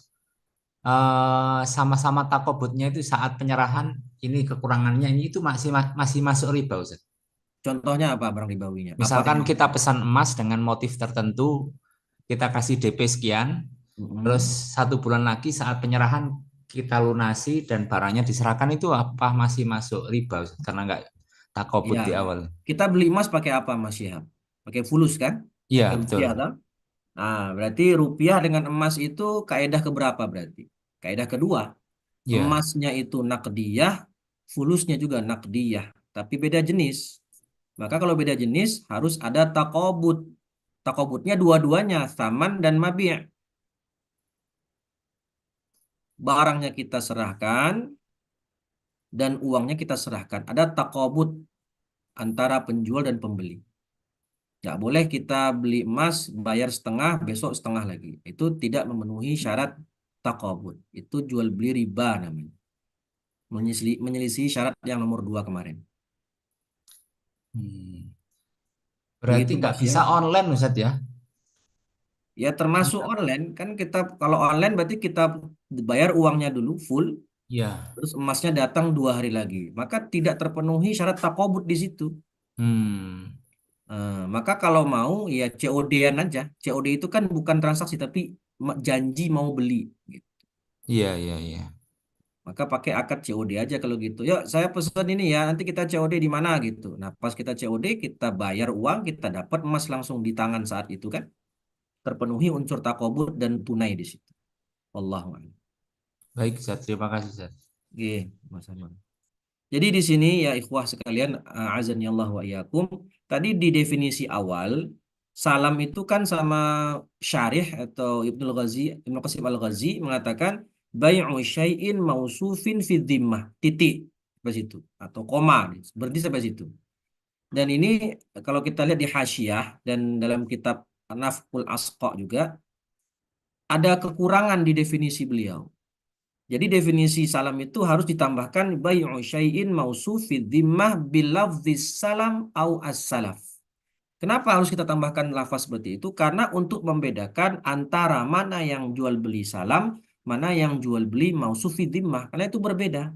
sama-sama takobutnya itu saat penyerahan ini kekurangannya ini itu masih masuk riba Ustaz. Contohnya apa barang ribawinya? Apa Misalkan yang kita pesan emas dengan motif tertentu, kita kasih DP sekian, terus Mm-mm. 1 bulan lagi saat penyerahan kita lunasi dan barangnya diserahkan itu apa masih masuk riba Ustaz? Karena nggak takobut Ya, di awal. kita beli emas pakai apa Mas Syihab? Pakai fulus kan? Iya Pakai betul. rupiah kan? Nah, berarti rupiah dengan emas itu kaidah keberapa berarti? Kaidah kedua. Iya. Emasnya itu nakdiyah, fulusnya juga nakdiyah, tapi beda jenis. Maka kalau beda jenis harus ada takobut. Takobutnya dua-duanya, saman dan mabi'. Barangnya kita serahkan dan uangnya kita serahkan. Ada takobut antara penjual dan pembeli. Nggak boleh kita beli emas, bayar setengah, besok setengah lagi. Itu tidak memenuhi syarat takobut. Itu jual beli riba namanya. Menyelisih syarat yang nomor 2 kemarin. Hmm. Berarti Begitu nggak Mas ya. bisa online Ustaz ya? Ya termasuk online kan kita kalau online berarti kita bayar uangnya dulu full, Ya. terus emasnya datang 2 hari lagi, maka tidak terpenuhi syarat takobut di situ. Hmm. Maka kalau mau ya COD-an aja. COD itu kan bukan transaksi tapi janji mau beli, gitu. Iya, iya, iya. Maka pakai akad COD aja kalau gitu. Yuk, saya pesan ini ya, nanti kita COD di mana gitu. Nah, pas kita COD, kita bayar uang, kita dapat emas langsung di tangan saat itu kan. Terpenuhi unsur takobut dan tunai di situ. Wallahu a'lam. Baik, Ustaz. Terima kasih, Ustaz. Oke, Mas Anwar. Jadi di sini ya ikhwah sekalian, azani Allah wa iyyakum. Tadi di definisi awal, salam itu kan sama syarih atau Ibnu Qasim Al-Ghazi mengatakan bai'u syai'in mausufin fi dhimmah. Titik sampai situ atau koma berhenti sampai situ. Dan ini kalau kita lihat di Hasyiah dan dalam kitab Nafqul Asqa juga ada kekurangan di definisi beliau. Jadi definisi salam itu harus ditambahkan bai'u syai'in mausufid dhimmah bilafdhis salam au as-salaf. Kenapa harus kita tambahkan lafaz seperti itu? Karena untuk membedakan antara mana yang jual beli salam, mana yang jual beli mausufid dhimmah. Karena itu berbeda.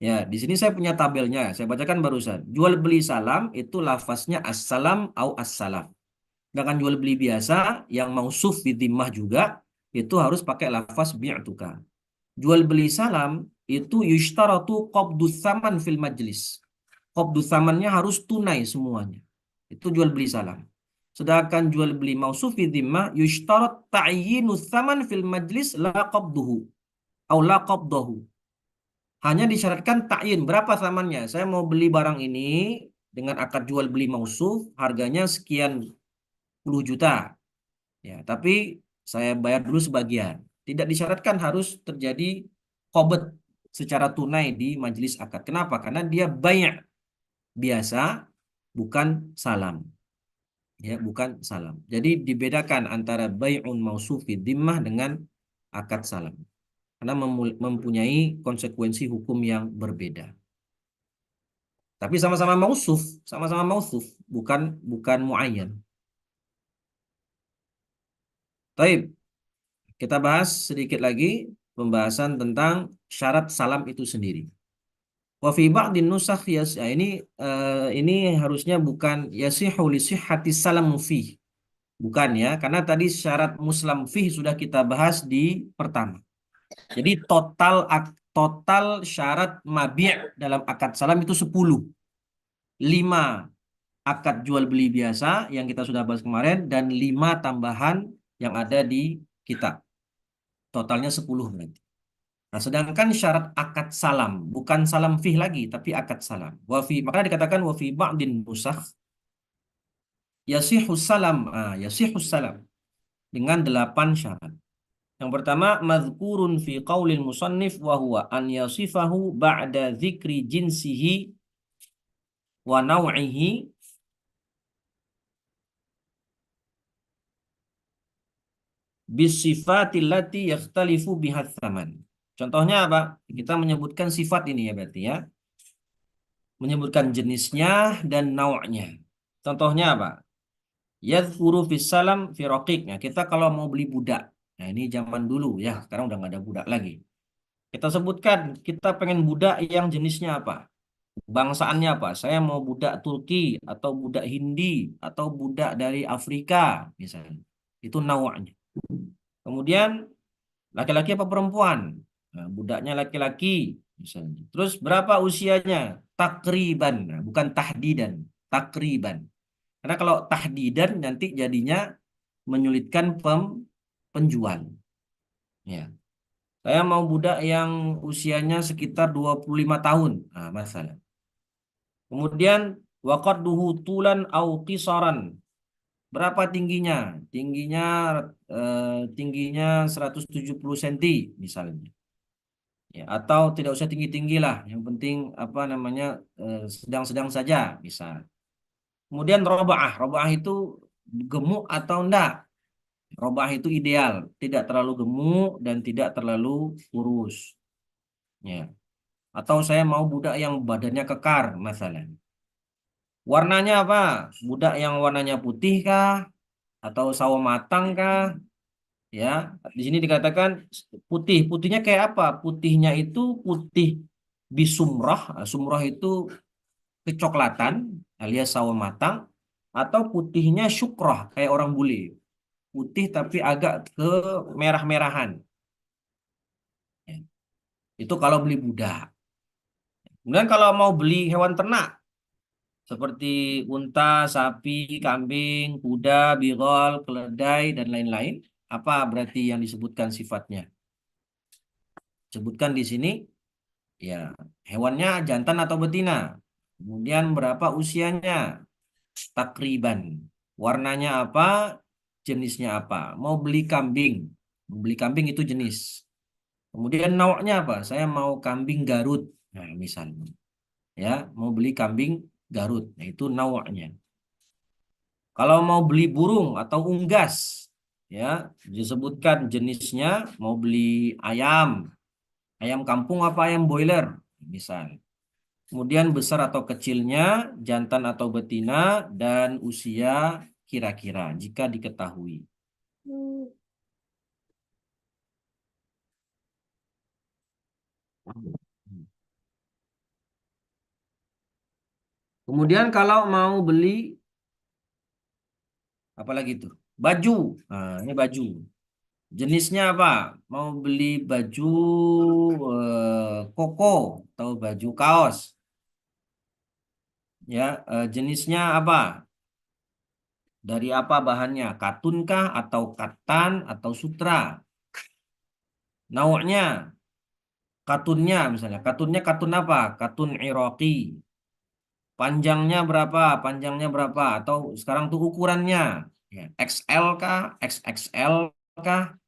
Ya, di sini saya punya tabelnya. Saya bacakan barusan. Jual beli salam itu lafaznya as-salam au as-salaf. Sedangkan jual beli biasa yang mausuf dhimmah juga itu harus pakai lafaz bi'tuka. Jual beli salam itu yushtaratu qabdu tsaman fil majlis. Qabdu tsamannya harus tunai semuanya. Itu jual beli salam. Sedangkan jual beli mausuf fi dhimmah yushtarat ta'yinu tsaman fil majlis la qabduhu atau la qabdahu. Hanya disyaratkan ta'yin berapa tsamannya. Saya mau beli barang ini dengan akad jual beli mausuf, harganya sekian puluh juta. Ya, tapi saya bayar dulu sebagian. Tidak disyaratkan harus terjadi qobd secara tunai di majelis akad. Kenapa? Karena dia banyak biasa, bukan salam. Ya, bukan salam. Jadi dibedakan antara bai'un mausufi dhimmah dengan akad salam. Karena mempunyai konsekuensi hukum yang berbeda. Tapi sama-sama mausuf, bukan bukan muayyan. Taib. Kita bahas sedikit lagi pembahasan tentang syarat salam itu sendiri. Wa fi ba'din nusakh ini harusnya bukan yasihu li sihhati salam fih. Bukan ya, karena tadi syarat muslam fih sudah kita bahas di pertama. Jadi total syarat mabi' dalam akad salam itu 10. 5 akad jual beli biasa yang kita sudah bahas kemarin dan 5 tambahan yang ada di kitab. Totalnya 10 berarti. Nah, sedangkan syarat akad salam bukan salam fih lagi tapi akad salam. Maka dikatakan wa fi ba'din nusakh yasihus salam. Yasihus salam dengan 8 syarat. Yang pertama mazkurun fi qaulil musannif wa huwa an yasifahu ba'da dzikri jinsihi wa naw'ihi bisifatil lati yakhtalifu biha tsaman. Contohnya apa? Kita menyebutkan sifat ini ya berarti ya. Menyebutkan jenisnya dan nau'nya. Contohnya apa? Yadhkuru fis salam fi raqiqnya. Kita kalau mau beli budak. Nah, ini zaman dulu ya, sekarang udah nggak ada budak lagi. Kita sebutkan kita pengen budak yang jenisnya apa? Bangsaannya apa? Saya mau budak Turki atau budak Hindi atau budak dari Afrika misalnya. Itu nau'nya. Kemudian laki-laki apa perempuan? Nah, budaknya laki-laki misalnya. Terus berapa usianya? Takriban, nah, bukan tahdidan, takriban. Karena kalau tahdidan nanti jadinya menyulitkan penjual. Ya. Saya mau budak yang usianya sekitar 25 tahun. Nah, masalah. Kemudian waqadduhu tulan au qisaran. Berapa tingginya? Tingginya 170 cm misalnya. Ya, atau tidak usah tinggi-tinggi lah, yang penting apa namanya sedang-sedang saja bisa. Kemudian robaah itu gemuk atau enggak? Robaah itu ideal, tidak terlalu gemuk dan tidak terlalu kurus. Ya. Atau saya mau budak yang badannya kekar, masalah. Warnanya apa? Budak yang warnanya putih kah? Atau sawo matang kah? Ya, di sini dikatakan putih. Putihnya kayak apa? Putihnya itu putih bisumrah. Sumrah itu kecoklatan alias sawo matang, atau putihnya syukrah kayak orang bule. Putih tapi agak ke merah-merahan. Ya, itu kalau beli budak. Kemudian kalau mau beli hewan ternak seperti unta, sapi, kambing, kuda, bigol, keledai, dan lain-lain, apa berarti yang disebutkan sifatnya? Sebutkan di sini, ya, hewannya jantan atau betina. Kemudian berapa usianya? Takriban. Warnanya apa? Jenisnya apa? Mau beli kambing. Mau beli kambing itu jenis. Kemudian nawaknya apa? Saya mau kambing Garut. Nah, misalnya. Ya, mau beli kambing Garut. Nah, itu nawaknya. Kalau mau beli burung atau unggas, ya, disebutkan jenisnya. Mau beli ayam. Ayam kampung apa ayam boiler? Misal. Kemudian besar atau kecilnya, jantan atau betina, dan usia kira-kira jika diketahui. Kemudian kalau mau beli apalagi itu? Baju. Nah, ini baju. Jenisnya apa? Mau beli baju koko atau baju kaos. Ya, jenisnya apa? Dari apa bahannya? Katun kah atau katan atau sutra? Nau'nya, katunnya misalnya. Katunnya katun apa? Katun Iraqi. Panjangnya berapa? Panjangnya berapa? Atau sekarang tuh ukurannya, ya, XL kah? XXL kah?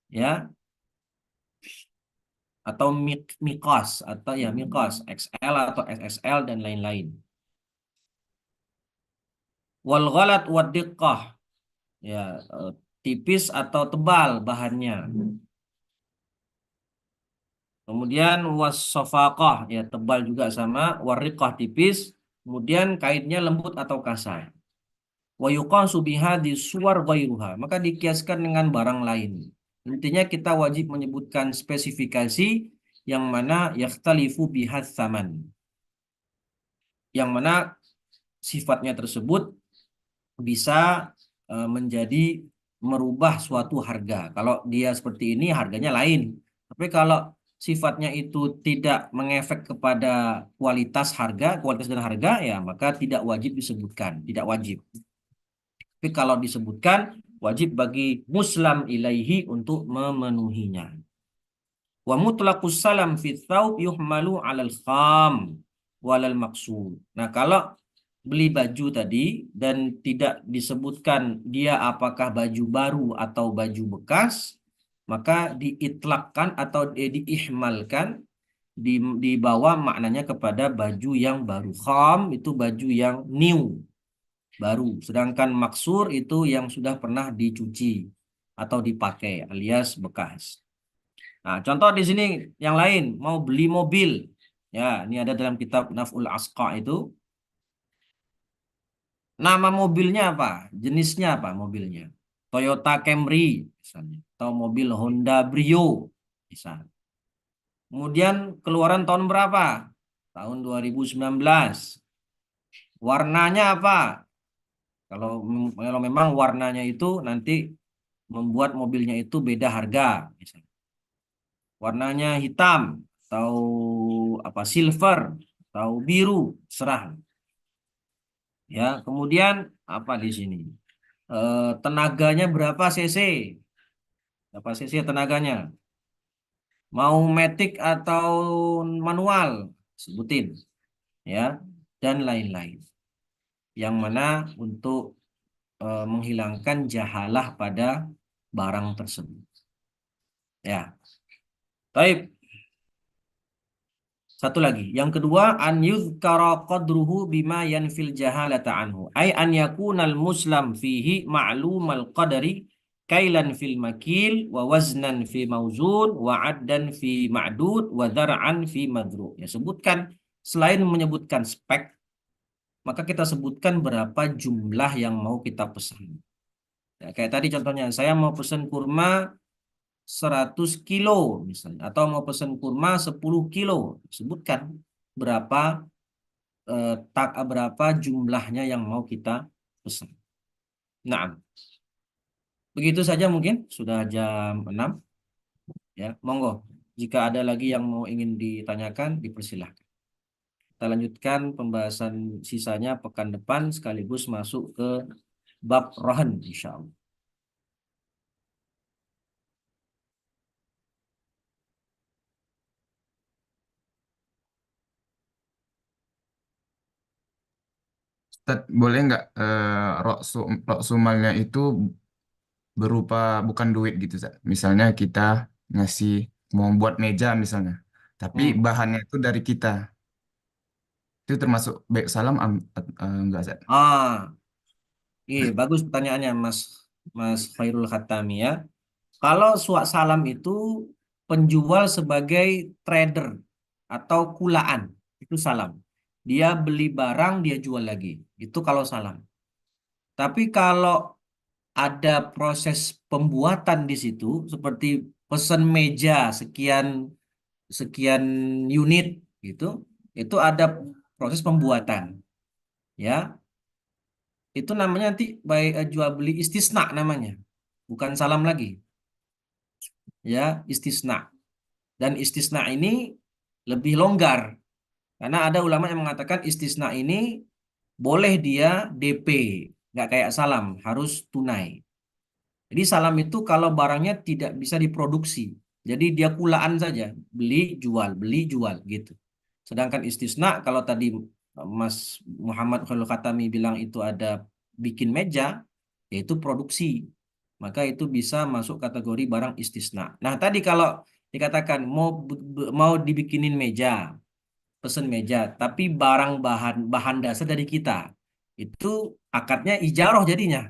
Ya, atau mikos atau ya mikos XL atau XXL dan lain-lain. Wal ghalat wad diqqah, ya, tipis atau tebal bahannya. Kemudian wasofaqah, ya, tebal juga sama. Wariqah, tipis. Kemudian kainnya lembut atau kasar. Wa yuqasu bihadhi suwar ghairuha, maka dikiaskan dengan barang lain. Intinya kita wajib menyebutkan spesifikasi yang mana yakhtalifu bihadz tsaman, yang mana sifatnya tersebut bisa menjadi merubah suatu harga. Kalau dia seperti ini harganya lain. Tapi kalau sifatnya itu tidak mengefek kepada kualitas dan harga, ya maka tidak wajib disebutkan, tidak wajib. Tapi kalau disebutkan, wajib bagi muslam ilaihi untuk memenuhinya. Wa mutlaqus salam fi thawb yuhmalu 'alal kham walal maqsud. Nah, kalau beli baju tadi dan tidak disebutkan dia apakah baju baru atau baju bekas, maka diitlakkan atau diihmalkan, dibawa maknanya kepada baju yang baru. Kham itu baju yang new, baru. Sedangkan maksur itu yang sudah pernah dicuci atau dipakai alias bekas. Nah, contoh di sini yang lain, mau beli mobil. Ya, ini ada dalam kitab Naf'ul Asqa itu. Nama mobilnya apa? Jenisnya apa mobilnya? Toyota Camry misalnya, atau mobil Honda Brio misalnya. Kemudian keluaran tahun berapa? Tahun 2019. Warnanya apa? Kalau kalau memang warnanya itu nanti membuat mobilnya itu beda harga misalnya. Warnanya hitam atau apa, silver atau biru, serah. Ya, kemudian apa di sini? Tenaganya berapa cc? Berapa cc tenaganya? Mau matic atau manual? Sebutin, ya, dan lain-lain. Yang mana untuk menghilangkan jahalah pada barang tersebut. Ya. Baik. Satu lagi. Yang kedua, an yuzkara qadruhu bima yanfil jahalata anhu. Ay an yakunal muslam fihi ma'lumal qadari kailan fil makil wa waznan fi mauzun wa addan fi ma'dud wa dhar'an fi madru. Ya, sebutkan, selain menyebutkan spek, maka kita sebutkan berapa jumlah yang mau kita pesan. Ya, kayak tadi contohnya, saya mau pesan kurma 100 kilo misalnya, atau mau pesan kurma 10 kilo. Sebutkan berapa berapa jumlahnya yang mau kita pesan. Nah, begitu saja mungkin sudah jam 6 ya. Monggo, jika ada lagi yang mau ingin ditanyakan dipersilahkan. Kita lanjutkan pembahasan sisanya pekan depan sekaligus masuk ke bab rohan insyaallah. Ustaz, boleh nggak roksumalnya itu berupa bukan duit gitu, Ustaz. Misalnya kita ngasih mau buat meja misalnya, tapi Hmm. bahannya itu dari kita. Itu termasuk baik salam enggak, Ustaz? Ah, iya bagus pertanyaannya Mas Mas Khairul Khatami ya. Kalau suak salam itu penjual sebagai trader atau kulaan, itu salam. Dia beli barang, dia jual lagi. Itu kalau salam. Tapi kalau ada proses pembuatan di situ, seperti pesan meja sekian sekian unit gitu, itu ada proses pembuatan, ya. Itu namanya nanti baik jual beli istisna namanya, bukan salam lagi, ya istisna. Dan istisna ini lebih longgar karena ada ulama yang mengatakan istisna ini boleh dia DP, nggak kayak salam, harus tunai. Jadi salam itu kalau barangnya tidak bisa diproduksi, jadi dia kulaan saja, beli jual gitu. Sedangkan istisna kalau tadi Mas Muhammad Khalil Khatami bilang itu ada bikin meja, yaitu produksi. Maka itu bisa masuk kategori barang istisna. Nah, tadi kalau dikatakan mau dibikinin meja, pesen meja, tapi barang bahan dasar dari kita. Itu akadnya ijaroh jadinya,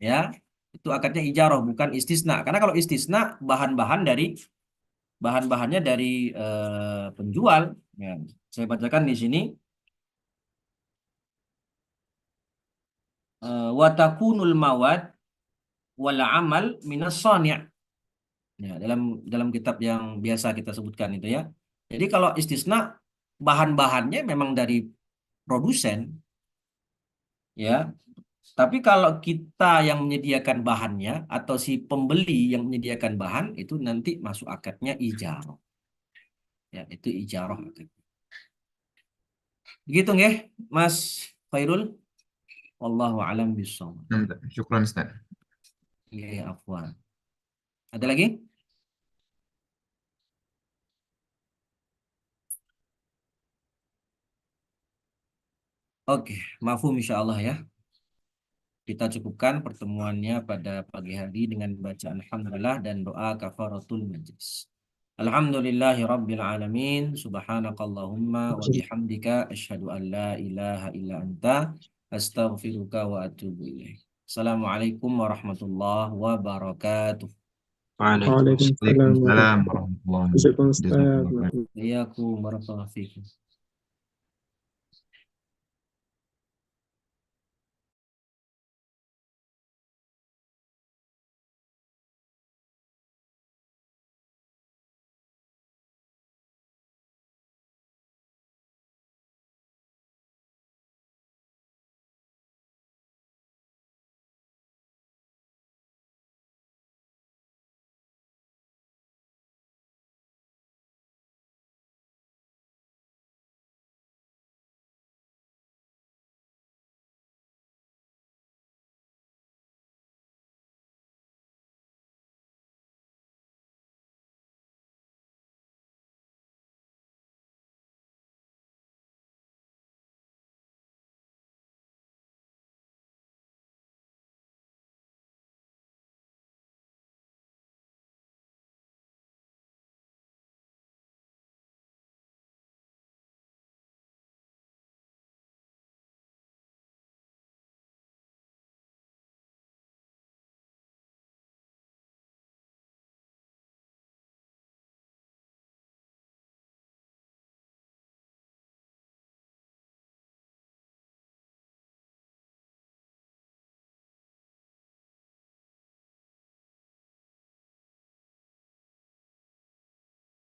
ya. Itu akadnya ijaroh bukan istisna. Karena kalau istisna bahan-bahannya dari penjual. Ya. Saya bacakan di sini. Watakunul mawad wal amal minas sani'. Ya, dalam kitab yang biasa kita sebutkan itu ya. Jadi kalau istisna bahan-bahannya memang dari produsen ya. Tapi kalau kita yang menyediakan bahannya atau si pembeli yang menyediakan bahan itu nanti masuk akadnya ijarah. Ya, itu ijarah akadnya. Begitu nggih, Mas Khairul? Wallahu a'lam bishawab. Syukran, Ustaz. Nggih, afwan. Ada lagi? Oke, mafhum insyaallah ya. Kita cukupkan pertemuannya pada pagi hari dengan bacaan alhamdulillah dan doa kafaratul majlis. Alhamdulillahi rabbil alamin. Subhanakallahumma wa bihamdika asyhadu an la ilaha illa anta astaghfiruka wa atubu ilaik. Assalamualaikum warahmatullahi wabarakatuh. Waalaikumsalam Waalaikumsalam warahmatullahi warahmatullahi wabarakatuh. wabarakatuh. Iyakum warahmatullahi wabarakatuh.